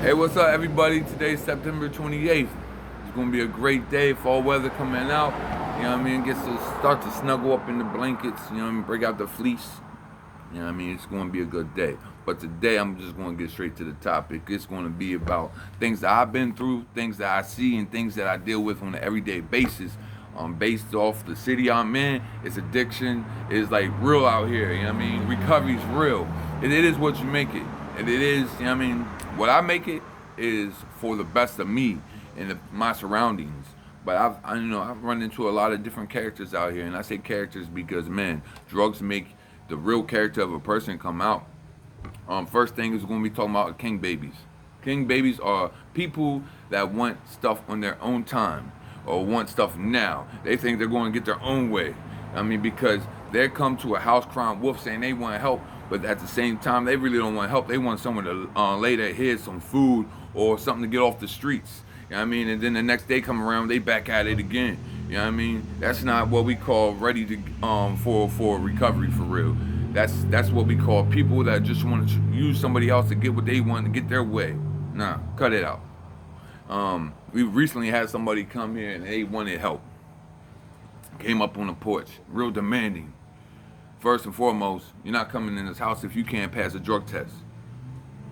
Hey, what's up, everybody? Today's September 28th. It's gonna be a great day. Fall weather coming out. You know what I mean? Gets to start to snuggle up in the blankets. You know what I mean? Break out the fleece. You know what I mean? It's gonna be a good day. But today, I'm just gonna get straight to the topic. It's gonna be about things that I've been through, things that I see, and things that I deal with on an everyday basis. Based off the city I'm in, it's addiction is like real out here. You know what I mean? Recovery's real. It is what you make it. And it is, you know what I mean? What I make it is for the best of me and my surroundings. But I've run into a lot of different characters out here, and I say characters because, man, drugs make the real character of a person come out. First thing is going to be talking about king babies. King babies are people that want stuff on their own time or want stuff now. They think they're going to get their own way. I mean, because they come to a house crying wolf saying they want help, but at the same time, they really don't want help. They want someone to lay their head, some food, or something to get off the streets. You know what I mean? And then the next day come around, they back at it again. You know what I mean? That's not what we call ready to for recovery for real. That's what we call people that just want to use somebody else to get what they want, to get their way. Nah, cut it out. We recently had somebody come here and they wanted help. Came up on the porch, real demanding. First and foremost, you're not coming in this house if you can't pass a drug test.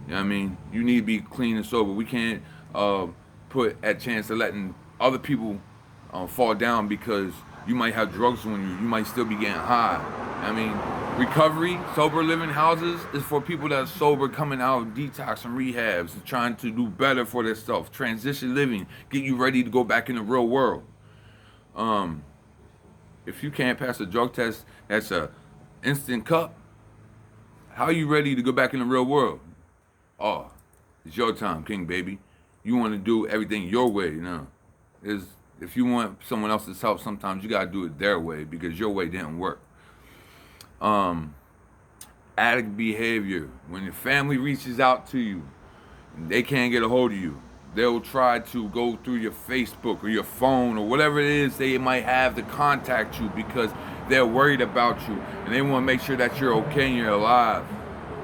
You know what I mean? You need to be clean and sober. We can't put a chance of letting other people fall down because you might have drugs on you. You might still be getting high. I mean, recovery, sober living houses is for people that are sober, coming out of detox and rehabs, trying to do better for themselves. Transition living, get you ready to go back in the real world. If you can't pass a drug test, that's a instant cup. How are you ready to go back in the real world? Oh, it's your time, king baby. You want to do everything your way, you know. If you want someone else's help, sometimes you gotta do it their way because your way didn't work. Addict behavior. When your family reaches out to you and they can't get a hold of you, they'll try to go through your Facebook or your phone or whatever it is they might have to contact you because they're worried about you and they want to make sure that you're okay and you're alive.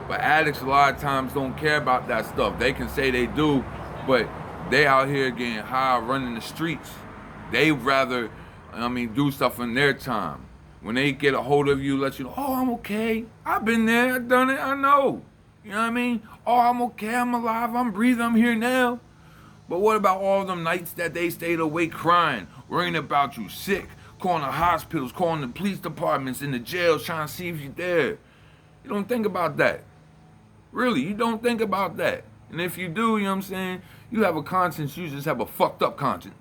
But addicts a lot of times don't care about that stuff. They can say they do, but they out here getting high, running the streets. They rather, do stuff in their time. When they get a hold of you, let you know, oh, I'm okay. I've been there, I've done it, I know. You know what I mean? Oh, I'm okay, I'm alive, I'm breathing, I'm here now. But what about all them nights that they stayed awake crying, worrying about you, sick, calling the hospitals, calling the police departments, in the jails, trying to see if you're there? You don't think about that. Really, you don't think about that. And if you do, you know what I'm saying, you have a conscience, you just have a fucked up conscience.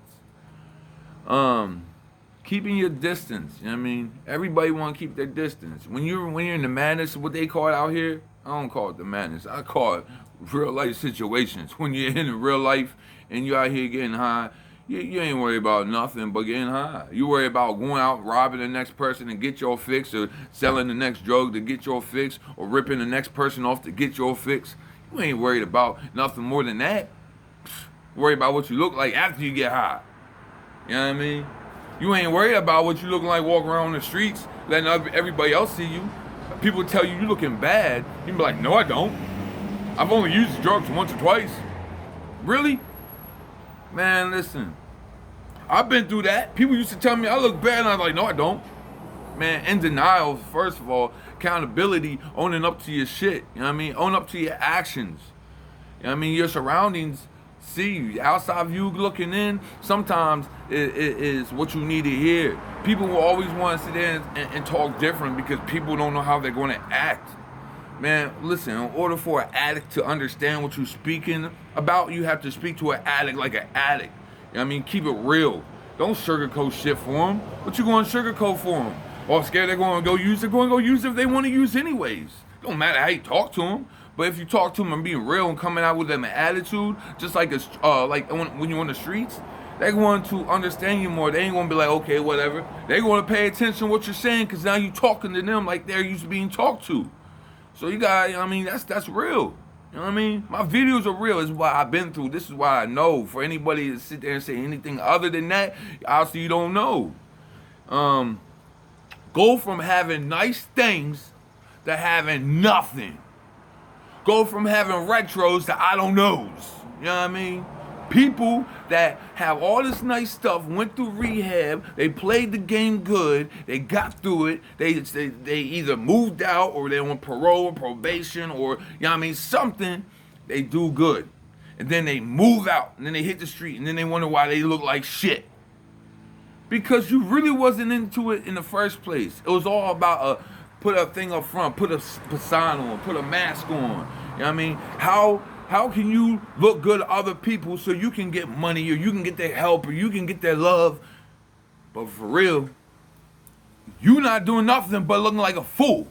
Keeping your distance, you know what I mean? Everybody want to keep their distance. When you're in the madness, what they call it out here, I don't call it the madness. I call it real life situations. When you're in real life and you're out here getting high, you ain't worried about nothing but getting high. You worry about going out, robbing the next person and get your fix, or selling the next drug to get your fix, or ripping the next person off to get your fix. You ain't worried about nothing more than that. Worry about what you look like after you get high. You know what I mean? You ain't worried about what you looking like walking around the streets, letting everybody else see you. People tell you looking bad. You be like, no, I don't. I've only used drugs once or twice. Really? Man, listen. I've been through that. People used to tell me I look bad, and I was like, no, I don't. Man, in denial, first of all. Accountability, owning up to your shit. You know what I mean? Own up to your actions. You know what I mean? Your surroundings see you. Outside view looking in, sometimes it is what you need to hear. People will always want to sit there and talk different because people don't know how they're going to act. Man, listen, in order for an addict to understand what you're speaking about, you have to speak to an addict like an addict. You know what I mean? Keep it real. Don't sugarcoat shit for them. What you going to sugarcoat for them? Or scared they're going to go use it? They're going to go use it if they want to use anyways. Don't matter how you talk to them. But if you talk to them and being real and coming out with them an attitude, just like when you're on the streets, they're going to understand you more. They ain't going to be like, okay, whatever. They're going to pay attention to what you're saying because now you're talking to them like they're used to being talked to. So you got, that's real. You know what I mean? My videos are real. This is what I've been through. This is why I know. For anybody to sit there and say anything other than that, obviously you don't know. Go from having nice things to having nothing. Go from having retros to I don't knows. You know what I mean? People that have all this nice stuff, went through rehab, they played the game good, they got through it, they either moved out or they're on parole or probation or, you know what I mean, something, they do good. And then they move out, and then they hit the street, and then they wonder why they look like shit. Because you really wasn't into it in the first place. It was all about put a thing up front, put a facade on, put a mask on. You know what I mean? How can you look good to other people so you can get money or you can get their help or you can get their love? But for real, you not doing nothing but looking like a fool.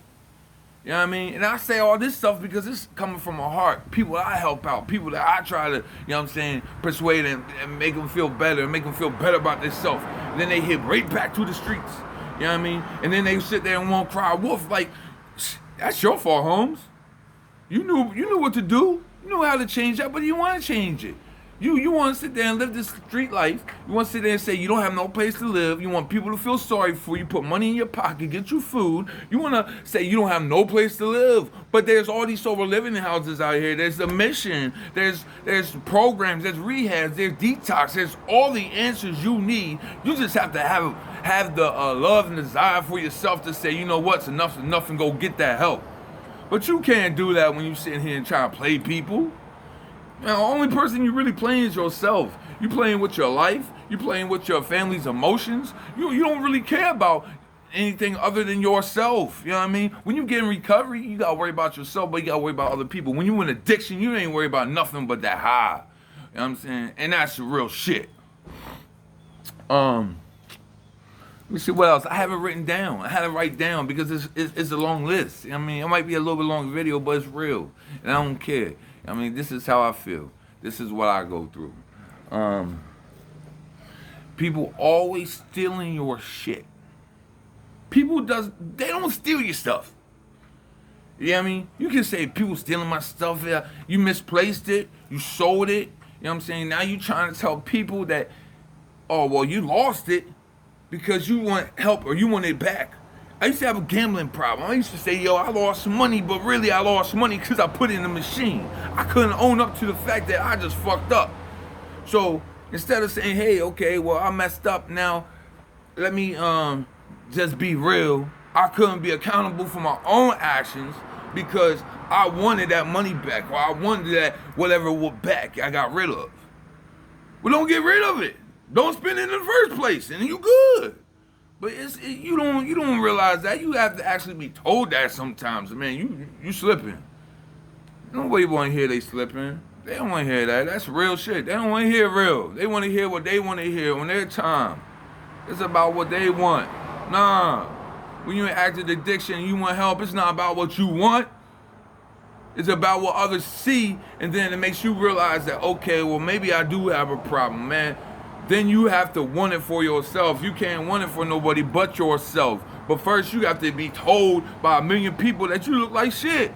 You know what I mean? And I say all this stuff because it's coming from my heart. People that I help out, people that I try to, you know what I'm saying, persuade and make them feel better, and make them feel better about themselves. And then they hit right back to the streets. You know what I mean? And then they sit there and won't cry wolf like, that's your fault, Holmes. You knew what to do. You know how to change that, but you want to change it. You want to sit there and live this street life. You want to sit there and say you don't have no place to live. You want people to feel sorry for you, put money in your pocket, get you food. You want to say you don't have no place to live. But there's all these sober living houses out here. There's the mission. There's programs. There's rehabs. There's detox. There's all the answers you need. You just have to have the love and desire for yourself to say, you know what's enough, and go get that help. But you can't do that when you sitting here and trying to play people. Now, the only person you really playing is yourself. You playing with your life. You playing with your family's emotions. You don't really care about anything other than yourself. You know what I mean? When you get in recovery, you got to worry about yourself, but you got to worry about other people. When you in addiction, you ain't worry about nothing but that high. You know what I'm saying? And that's the real shit. Let me see what else. I have it written down. I had to write down because it's a long list. I mean, it might be a little bit long video, but it's real. And I don't care. I mean, this is how I feel. This is what I go through. People always stealing your shit. People they don't steal your stuff. You know what I mean? You can say people stealing my stuff. You misplaced it. You sold it. You know what I'm saying? Now you trying to tell people that, oh, well, you lost it because you want help or you want it back. I used to have a gambling problem. I used to say, yo, I lost money, but really I lost money because I put it in the machine. I couldn't own up to the fact that I just fucked up. So instead of saying, hey, okay, well, I messed up now, let me just be real. I couldn't be accountable for my own actions because I wanted that money back, or I wanted that whatever was back I got rid of. Well, don't get rid of it. Don't spend it in the first place, and you good. But you don't realize that. You have to actually be told that sometimes. Man, you slipping. Nobody want to hear they slipping. They don't want to hear that. That's real shit. They don't want to hear real. They want to hear what they want to hear on their time. It's about what they want. Nah. When you're in active addiction and you want help, it's not about what you want. It's about what others see, and then it makes you realize that, okay, well, maybe I do have a problem, man. Then you have to want it for yourself. You can't want it for nobody but yourself. But first, you have to be told by a million people that you look like shit.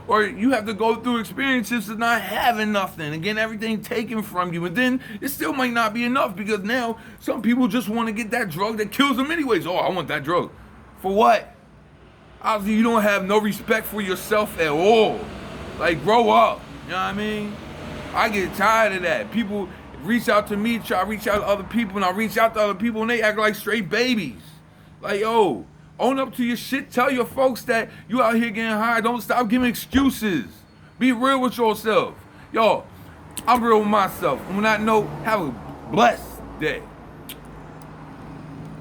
Or you have to go through experiences of not having nothing and getting everything taken from you. And then it still might not be enough because now some people just want to get that drug that kills them anyways. Oh, I want that drug. For what? Obviously, you don't have no respect for yourself at all. Like, grow up. You know what I mean? I get tired of that. People reach out to me, try to reach out to other people, and I reach out to other people, and they act like straight babies. Like, yo, own up to your shit. Tell your folks that you out here getting high. Don't stop giving excuses. Be real with yourself. Yo, I'm real with myself. And on that note, have a blessed day.